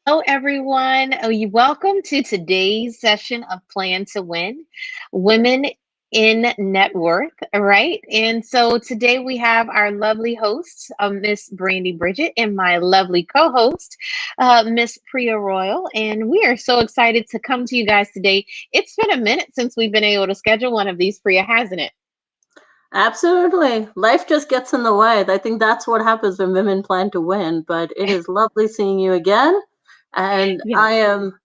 Hello, everyone. Welcome to today's session of Plan to Win Women in Net Worth. All right. And so today we have our lovely host, Miss Brandy Bridget, and my lovely co host, Miss Priya Royal. And we are so excited to come to you guys today. It's been a minute since we've been able to schedule one of these, Priya, hasn't it? Absolutely. Life just gets in the way. I think that's what happens when women plan to win. But it is lovely seeing you again. And Yeah. I am,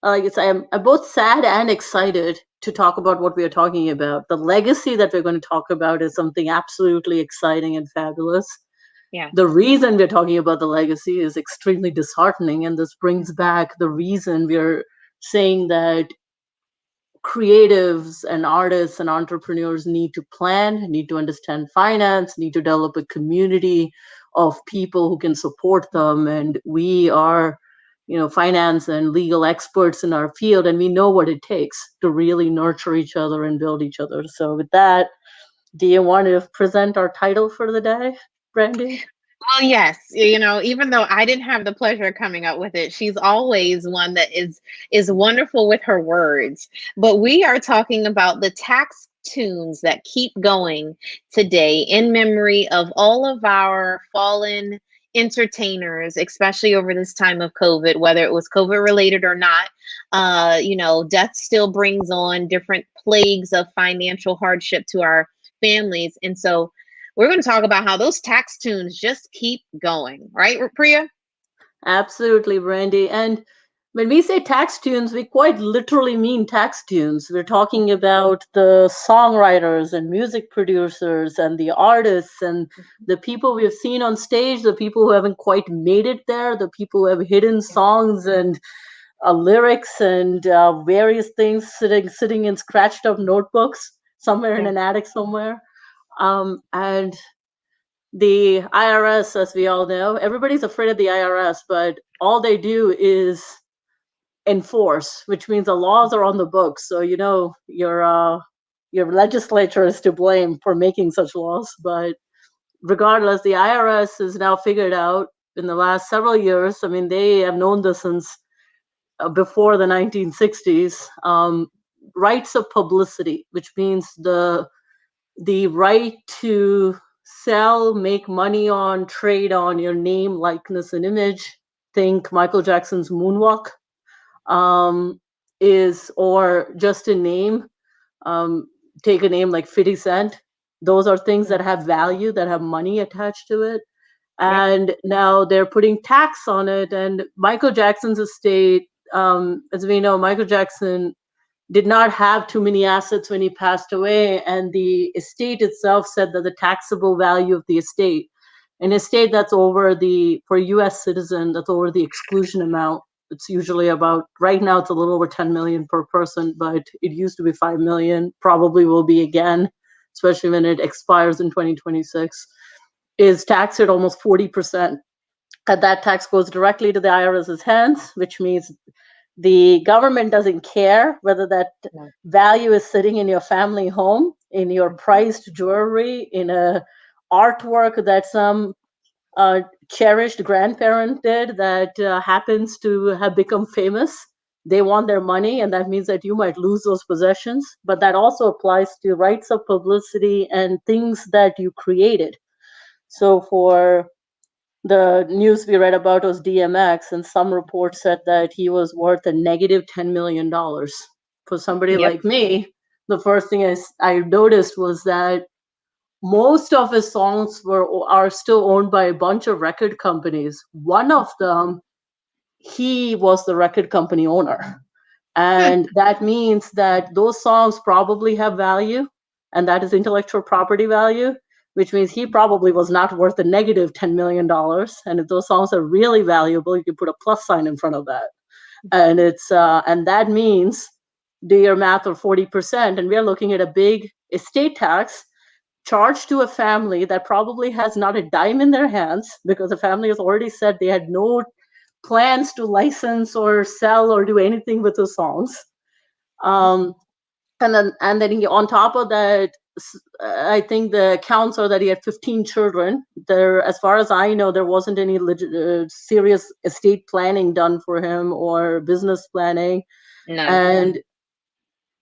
like I say, I'm both sad and excited to talk about what we are talking about. The legacy that we're going to talk about is something absolutely exciting and fabulous. Yeah. The reason we're talking about the legacy is extremely disheartening. And this brings back the reason we're saying that creatives and artists and entrepreneurs need to plan, need to understand finance, need to develop a community of people who can support them. And we are, finance and legal experts in our field, and we know what it takes to really nurture each other and build each other. So, with that, do you want to present our title for the day, Brandy? Well, yes, even though I didn't have the pleasure of coming up with it, she's always one that is wonderful with her words. But we are talking about the tax tunes that keep going today in memory of all of our fallen entertainers, especially over this time of COVID, whether it was COVID related or not. Death still brings on different plagues of financial hardship to our families. And so we're going to talk about how those tax tunes just keep going, right, Priya? Absolutely, Brandy. And when we say tax tunes, we quite literally mean tax tunes. We're talking about the songwriters and music producers and the artists and the people we have seen on stage, the people who haven't quite made it there, the people who have hidden songs and lyrics and various things sitting in scratched up notebooks somewhere in Yeah. an attic somewhere. And the IRS, as we all know, everybody's afraid of the IRS, but all they do is enforce, which means the laws are on the books. So your legislature is to blame for making such laws. But regardless, the IRS is now figured out in the last several years. I mean, they have known this since before the 1960s. Rights of publicity, which means the right to sell, make money on, trade on your name, likeness, and image. Think Michael Jackson's Moonwalk, um, is, or just a name. Um, Take a name like 50 Cent. Those are things that have value, that have money attached to it. Yep. And now they're putting tax on it. And Michael Jackson's estate, as we know, Michael Jackson did not have too many assets when he passed away, and the estate itself said that the taxable value of the estate, an estate that's over the, for a US citizen, that's over the exclusion amount. It's usually about, right now it's a little over 10 million per person, but it used to be 5 million, probably will be again, especially when it expires in 2026, is taxed at almost 40%. And that tax goes directly to the IRS's hands, which means the government doesn't care whether that No. value is sitting in your family home, in your prized jewelry, in a artwork that some cherished grandparent did that happens to have become famous. They want their money, and that means that you might lose those possessions. But that also applies to rights of publicity and things that you created. So for the news we read about was DMX, and some reports said that he was worth a negative $10 million. For somebody Yep. like me, the first thing I noticed was that most of his songs are still owned by a bunch of record companies. One of them, he was the record company owner. Hmm. And that means that those songs probably have value, and that is intellectual property value, which means he probably was not worth a negative $10 million. And if those songs are really valuable, you can put a plus sign in front of that. And that means, do your math of 40%, and we're looking at a big estate tax charged to a family that probably has not a dime in their hands, because the family has already said they had no plans to license or sell or do anything with the songs. Um, and then on top of that, I think the accounts are that he had 15 children. There, as far as I know, there wasn't any serious estate planning done for him or business planning. None. And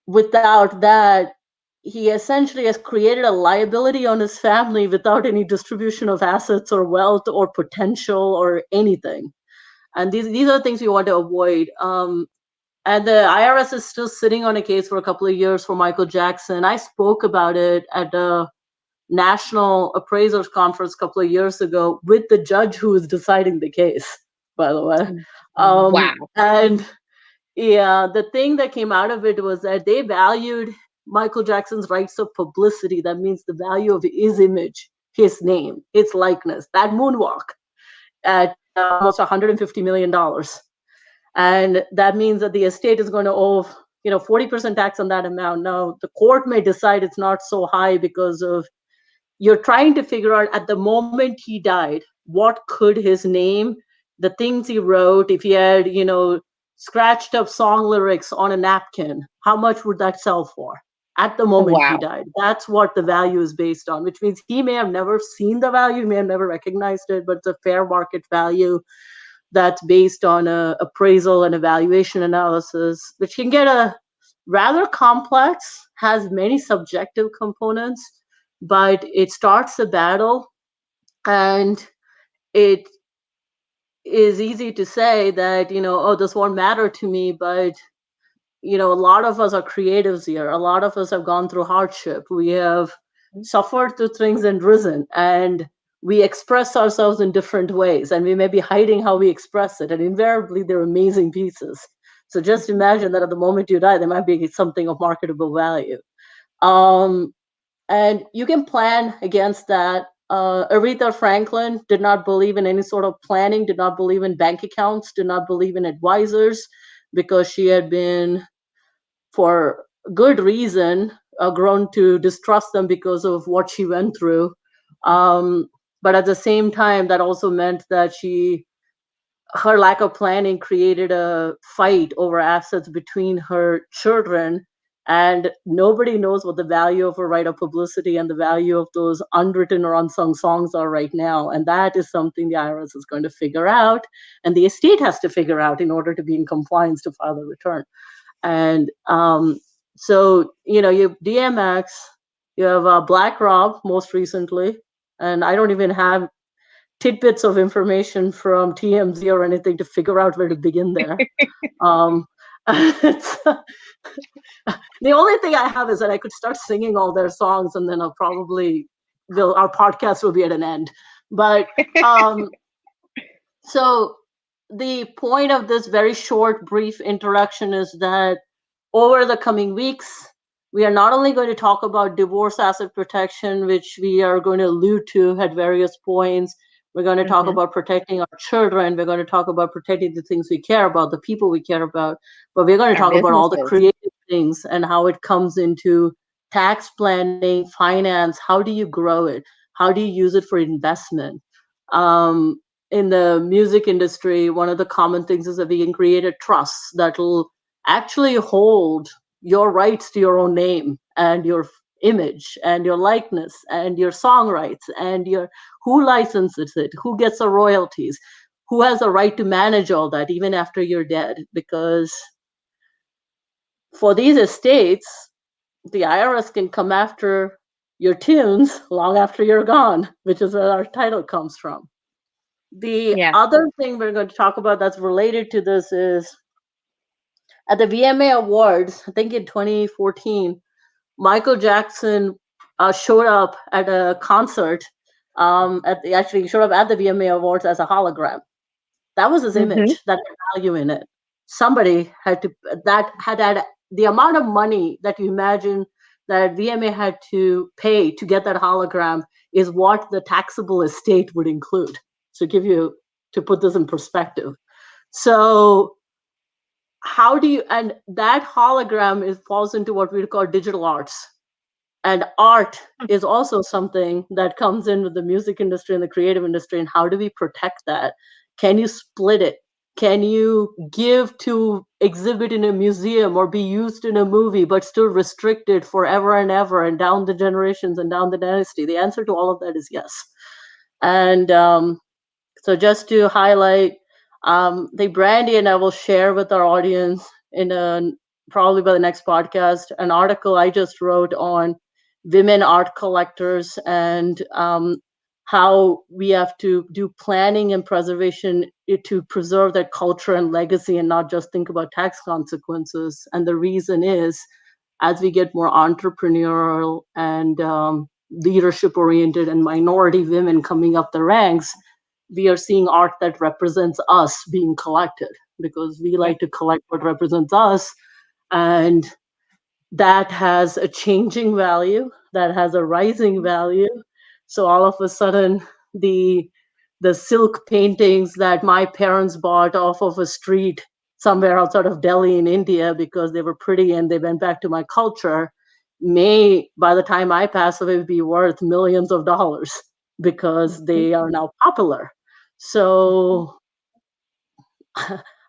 without that, he essentially has created a liability on his family without any distribution of assets or wealth or potential or anything. And these are things we want to avoid. And the IRS is still sitting on a case for a couple of years for Michael Jackson. I spoke about it at the National Appraisers Conference a couple of years ago with the judge who was deciding the case, by the way. Wow. And yeah, the thing that came out of it was that they valued Michael Jackson's rights of publicity. That means the value of his image, his name, his likeness, that moonwalk at almost $150 million. And that means that the estate is going to owe 40% tax on that amount. Now the court may decide it's not so high because of you're trying to figure out at the moment he died, what could his name, the things he wrote, if he had scratched up song lyrics on a napkin, how much would that sell for at the moment he Wow. died? That's what the value is based on, which means he may have never seen the value, may have never recognized it, but it's a fair market value that's based on a appraisal and evaluation analysis, which can get a rather complex, has many subjective components, but it starts a battle. And it is easy to say that, oh, this won't matter to me, but a lot of us are creatives here. A lot of us have gone through hardship. We have suffered through things and risen, and we express ourselves in different ways, and we may be hiding how we express it, and invariably they're amazing pieces. So just imagine that at the moment you die, there might be something of marketable value. And you can plan against that. Aretha Franklin did not believe in any sort of planning, did not believe in bank accounts, did not believe in advisors, because she had been, for good reason, grown to distrust them because of what she went through. But at the same time, that also meant that her lack of planning created a fight over assets between her children, and nobody knows what the value of a right of publicity and the value of those unwritten or unsung songs are right now. And that is something the IRS is going to figure out, and the estate has to figure out in order to be in compliance to file the return. And so, you have DMX, you have Black Rob most recently, and I don't even have tidbits of information from TMZ or anything to figure out where to begin there. The only thing I have is that I could start singing all their songs, and then our podcast will be at an end. But so the point of this very short, brief introduction is that over the coming weeks, we are not only going to talk about divorce asset protection, which we are going to allude to at various points. We're going to talk about protecting our children. We're going to talk about protecting the things we care about, the people we care about. But we're going to talk about all the creative things and how it comes into tax planning, finance. How do you grow it? How do you use it for investment? In the music industry, one of the common things is that we can create a trust that will actually hold your rights to your own name and your image and your likeness and your song rights and who licenses it, who gets the royalties, who has a right to manage all that even after you're dead. Because for these estates, the IRS can come after your tunes long after you're gone, which is where our title comes from. The other thing we're going to talk about that's related to this is at the VMA Awards, I think in 2014, Michael Jackson showed up at a concert. Actually showed up at the VMA Awards as a hologram. That was his image. That had value in it. Somebody had the amount of money that you imagine that VMA had to pay to get that hologram is what the taxable estate would include. To put this in perspective. So and that hologram falls into what we call digital arts. And art is also something that comes in with the music industry and the creative industry. And how do we protect that? Can you split it? can you give to exhibit in a museum or be used in a movie, but still restricted forever and ever and down the generations and down the dynasty? The answer to all of that is yes. And so just to highlight, the Brandy and I will share with our audience in probably by the next podcast, an article I just wrote on women art collectors and how we have to do planning and preservation to preserve that culture and legacy and not just think about tax consequences. And the reason is, as we get more entrepreneurial and leadership oriented and minority women coming up the ranks, we are seeing art that represents us being collected, because we like to collect what represents us. And that has a changing value, that has a rising value. So all of a sudden, the silk paintings that my parents bought off of a street somewhere outside of Delhi in India because they were pretty and they went back to my culture may, by the time I pass away, be worth millions of dollars because they are now popular. So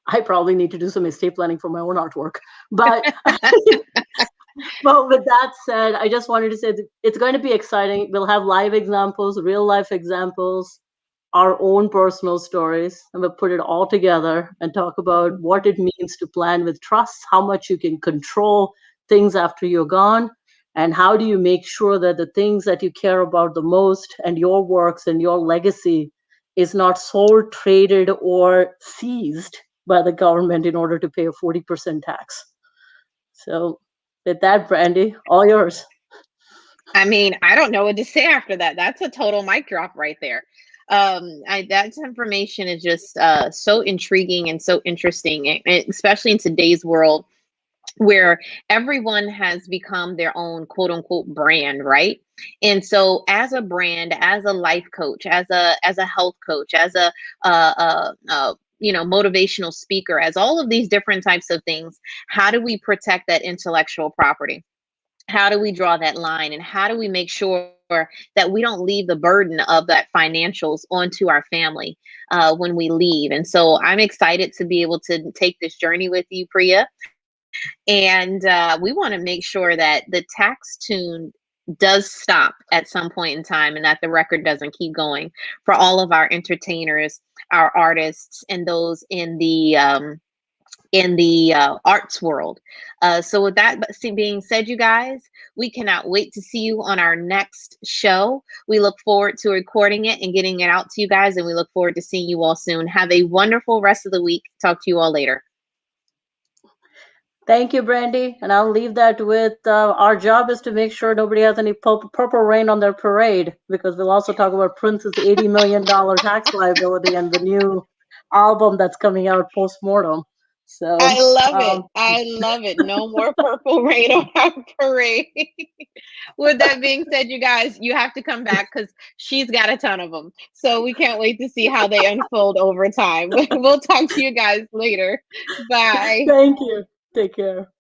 I probably need to do some estate planning for my own artwork. But well, with that said, I just wanted to say that it's going to be exciting. We'll have live examples, real life examples, our own personal stories, and we'll put it all together and talk about what it means to plan with trust, how much you can control things after you're gone, and how do you make sure that the things that you care about the most and your works and your legacy is not sold, traded, or seized by the government in order to pay a 40% tax. So with that, Brandy, all yours. I mean, I don't know what to say after that. That's a total mic drop right there. That information is just so intriguing and so interesting, especially in today's world where everyone has become their own quote unquote brand, right? And so as a brand, as a life coach, as a health coach, as a motivational speaker, as all of these different types of things, how do we protect that intellectual property? How do we draw that line, and how do we make sure that we don't leave the burden of that financials onto our family when we leave? And so I'm excited to be able to take this journey with you, Priya. And we want to make sure that the tax tune does stop at some point in time and that the record doesn't keep going for all of our entertainers, our artists, and those in the arts world. So with that being said, you guys, we cannot wait to see you on our next show. We look forward to recording it and getting it out to you guys, and we look forward to seeing you all soon. Have a wonderful rest of the week. Talk to you all later. Thank you, Brandy. And I'll leave that with our job is to make sure nobody has any purple rain on their parade, because we'll also talk about Prince's $80 million tax liability and the new album that's coming out post-mortem. So I love it. I love it. No more purple rain on our parade. With that being said, you guys, you have to come back because she's got a ton of them. So we can't wait to see how they unfold over time. We'll talk to you guys later. Bye. Thank you. Take care.